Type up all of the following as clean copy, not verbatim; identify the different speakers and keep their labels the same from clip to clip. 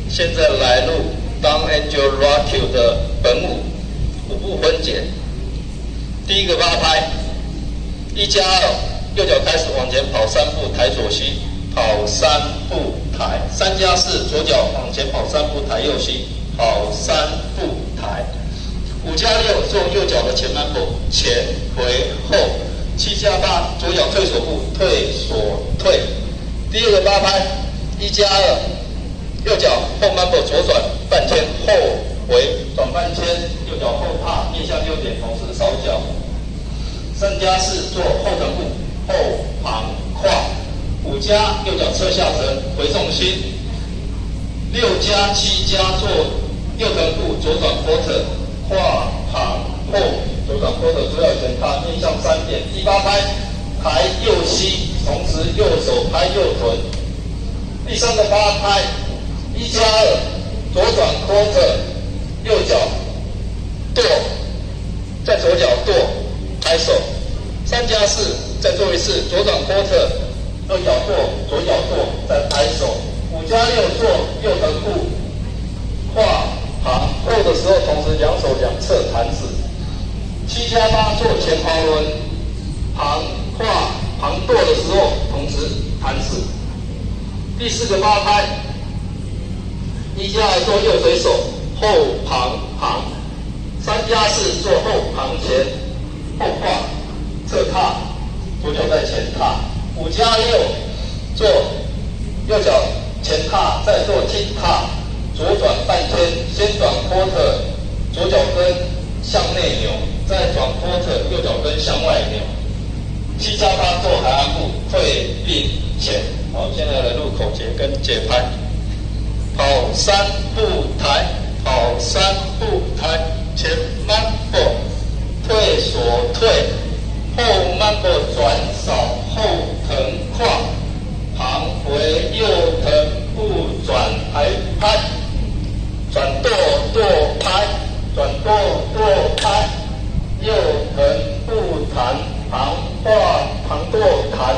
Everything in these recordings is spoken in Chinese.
Speaker 1: 现在来录 Don Angel Rock 的本舞5步分解。第一个8拍，1加2，右脚开始往前跑3步，抬左膝，跑3步抬；3加4，左脚往前跑3步，抬右膝，跑3步抬；5加6，做右脚的前慢步，前回后；7加8，左脚退锁步，退锁退。第二个8拍，1加2，右脚后慢步左转半圈，后回转半圈，右脚后踏面向右点，同时扫脚。3加4，做后腾步，后旁跨；5加右脚侧下沉，回重心；6加7加，做右腾步，左转 quarter， 跨旁后左转 quarter， 左脚前踏面向3点。第8拍，抬右膝，同时右手拍右臀。第3个8拍，1加2，左转 quarter， 右脚跺，在左脚跺，拍手。3加4，再做一次，左转 quarter， 右脚跺，左脚跺，再拍手。5加6，做右腾步，跨旁后的时候，同时两手两侧弹指。7加8，做前旁轮，旁跨旁跺的时候，同时弹指。第4个8拍，1加2，做右水手，后旁旁；3加4，做后旁前，后跨，侧踏，左脚在前踏；5加6，做右脚前踏，再做踢踏，左转半圈，先转 quarter， 左脚跟向内扭，再转 quarter， 右脚跟向外扭。7加8，做海岸步，退并前。好，现在来录口诀跟节拍。跑3步抬，跑3步抬，前慢步，退锁退，后慢步转扫，后腾跨，旁回右腾步转抬拍，转跺跺拍，转跺跺拍，右腾步弹，旁跨旁跺弹，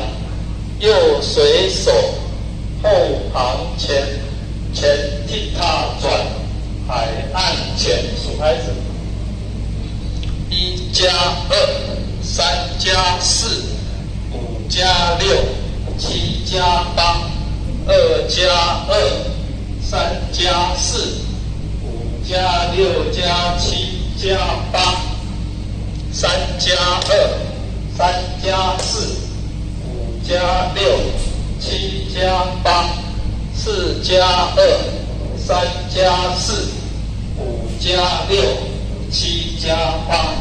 Speaker 1: 右水手，后旁前，前踢踏转，海岸前数拍子。1加2，3加4，5加6，7加8，2加2，3加4，5加6加7加8，3加2，3加4，5加6，7加8，4加2，3加4，5加6，7加8。